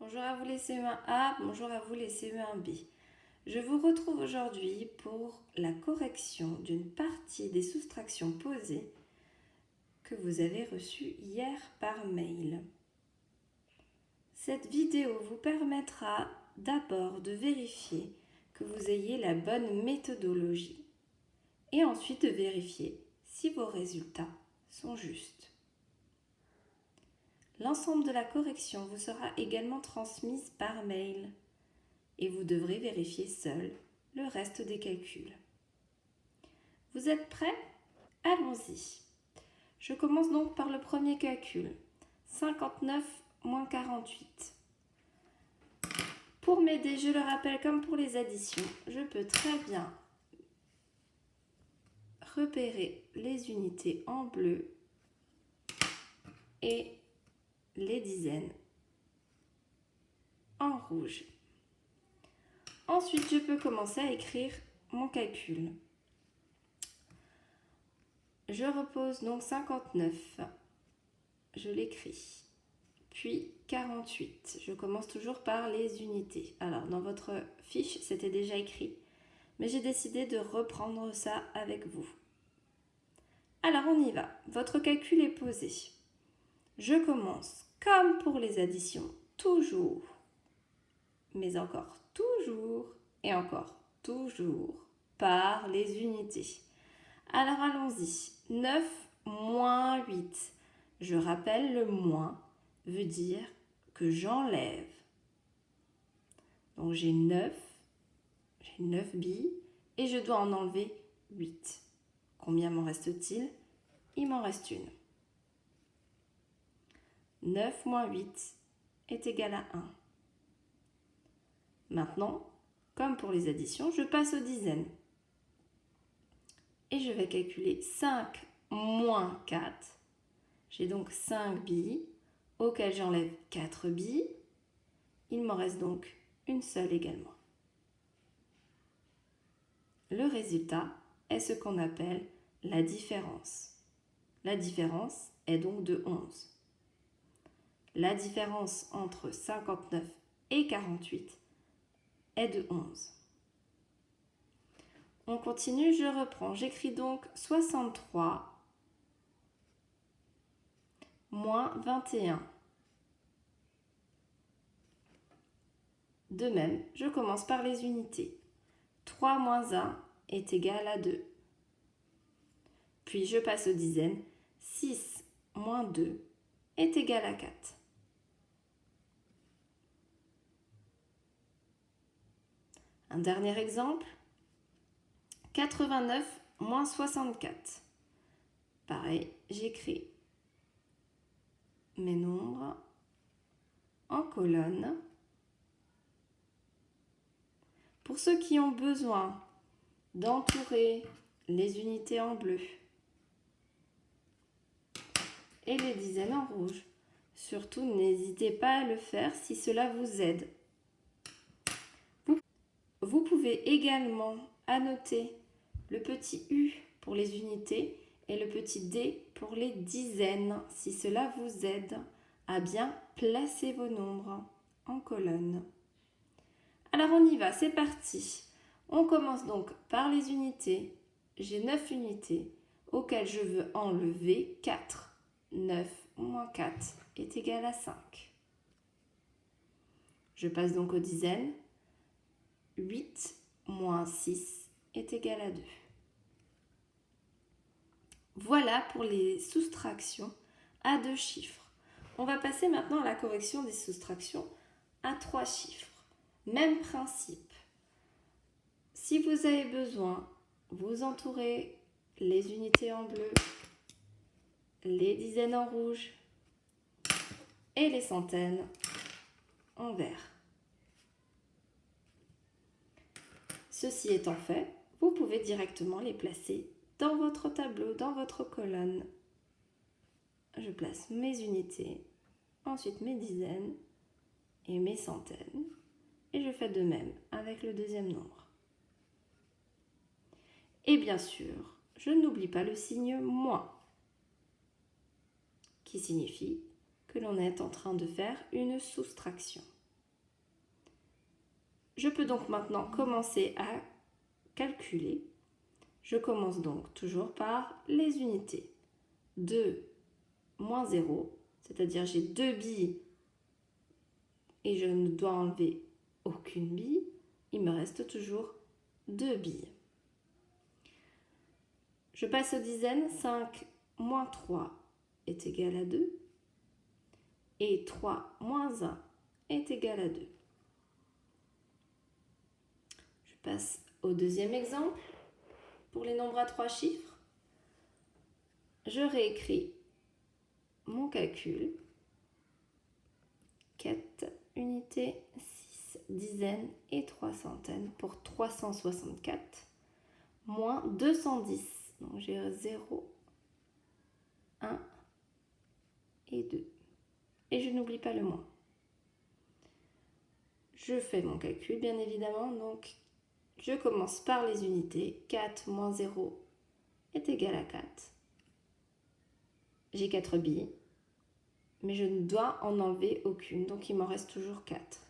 Bonjour à vous les CE1 A, bonjour à vous les CE1 B. Je vous retrouve aujourd'hui pour la correction d'une partie des soustractions posées que vous avez reçues hier par mail. Cette vidéo vous permettra d'abord de vérifier que vous ayez la bonne méthodologie et ensuite de vérifier si vos résultats sont justes. L'ensemble de la correction vous sera également transmise par mail et vous devrez vérifier seul le reste des calculs. Vous êtes prêts? Allons-y. Je commence donc par le premier calcul, 59 moins 48. Pour m'aider, je le rappelle comme pour les additions, je peux très bien repérer les unités en bleu et les dizaines en rouge. Ensuite, je peux commencer à écrire mon calcul. Je repose donc 59, je l'écris, puis 48. Je commence toujours par les unités. Alors, dans votre fiche, c'était déjà écrit, mais j'ai décidé de reprendre ça avec vous. Alors, on y va. Votre calcul est posé. Je commence, comme pour les additions, toujours, mais encore toujours, et encore toujours, par les unités. Alors allons-y. 9 moins 8. Je rappelle, le moins veut dire que j'enlève. Donc j'ai 9 billes et je dois en enlever 8. Combien m'en reste-t-il? Il m'en reste une. 9 moins 8 est égal à 1. Maintenant, comme pour les additions, je passe aux dizaines. Et je vais calculer 5 moins 4. J'ai donc 5 billes, auxquelles j'enlève 4 billes. Il m'en reste donc une seule également. Le résultat est ce qu'on appelle la différence. La différence est donc de 11. La différence entre 59 et 48 est de 11. On continue, je reprends. J'écris donc 63 moins 21. De même, je commence par les unités. 3 moins 1 est égal à 2. Puis je passe aux dizaines. 6 moins 2 est égal à 4. Un dernier exemple. 89 moins 64. Pareil, j'écris mes nombres en colonne. Pour ceux qui ont besoin d'entourer les unités en bleu et les dizaines en rouge, surtout n'hésitez pas à le faire si cela vous aide. Vous pouvez également annoter le petit U pour les unités et le petit D pour les dizaines si cela vous aide à bien placer vos nombres en colonne. Alors on y va, c'est parti. On commence donc par les unités. J'ai 9 unités auxquelles je veux enlever 4. 9 moins 4 est égal à 5. Je passe donc aux dizaines. 8 moins 6 est égal à 2. Voilà pour les soustractions à 2 chiffres. On va passer maintenant à la correction des soustractions à 3 chiffres. Même principe. Si vous avez besoin, vous entourez les unités en bleu, les dizaines en rouge et les centaines en vert. Ceci étant fait, vous pouvez directement les placer dans votre tableau, dans votre colonne. Je place mes unités, ensuite mes dizaines et mes centaines. Et je fais de même avec le deuxième nombre. Et bien sûr, je n'oublie pas le signe moins, qui signifie que l'on est en train de faire une soustraction. Je peux donc maintenant commencer à calculer. Je commence donc toujours par les unités. 2 moins 0, c'est-à-dire j'ai 2 billes et je ne dois enlever aucune bille. Il me reste toujours 2 billes. Je passe aux dizaines. 5 moins 3 est égal à 2. Et 3 moins 1 est égal à 2. Je passe au deuxième exemple. Pour les nombres à 3 chiffres, je réécris mon calcul. 4 unités, 6 dizaines et 3 centaines pour 364 moins 210. Donc j'ai 0, 1 et 2. Et je n'oublie pas le moins. Je fais mon calcul bien évidemment. Donc je commence par les unités. 4 moins 0 est égal à 4. J'ai 4 billes, mais je ne dois en enlever aucune, donc il m'en reste toujours 4.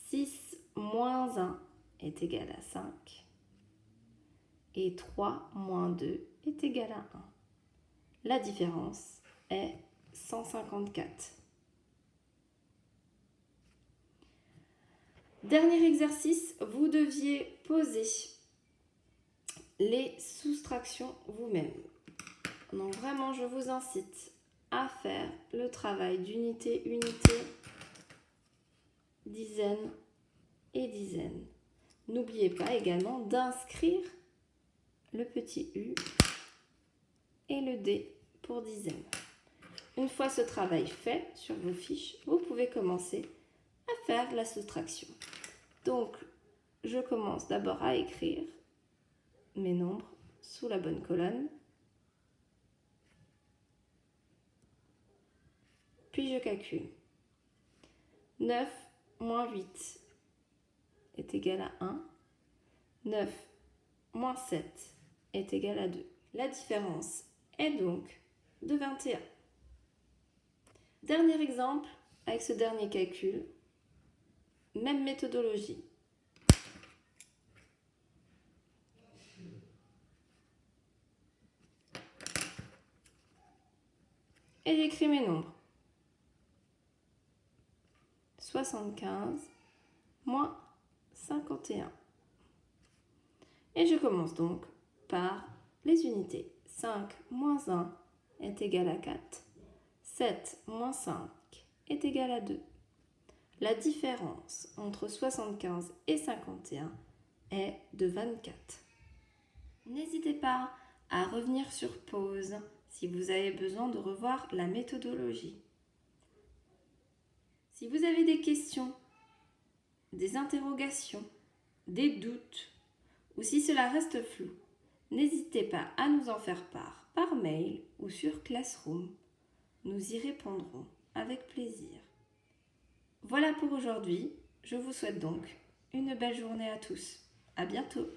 6 moins 1 est égal à 5. Et 3 moins 2 est égal à 1. La différence est 154. Dernier exercice, vous deviez poser les soustractions vous-même. Donc vraiment, je vous incite à faire le travail d'unité, dizaine et dizaine. N'oubliez pas également d'inscrire le petit U et le D pour dizaine. Une fois ce travail fait sur vos fiches, vous pouvez commencer à faire la soustraction. Donc, je commence d'abord à écrire mes nombres sous la bonne colonne. Puis je calcule. 9 moins 8 est égal à 1. 9 moins 7 est égal à 2. La différence est donc de 21. Dernier exemple, avec ce dernier calcul, même méthodologie. Et j'écris mes nombres. 75 moins 51. Et je commence donc par les unités. 5 moins 1 est égal à 4. 7 moins 5 est égal à 2. La différence entre 75 et 51 est de 24. N'hésitez pas à revenir sur pause si vous avez besoin de revoir la méthodologie. Si vous avez des questions, des interrogations, des doutes, ou si cela reste flou, n'hésitez pas à nous en faire part par mail ou sur Classroom. Nous y répondrons avec plaisir. Voilà pour aujourd'hui. Je vous souhaite donc une belle journée à tous. À bientôt.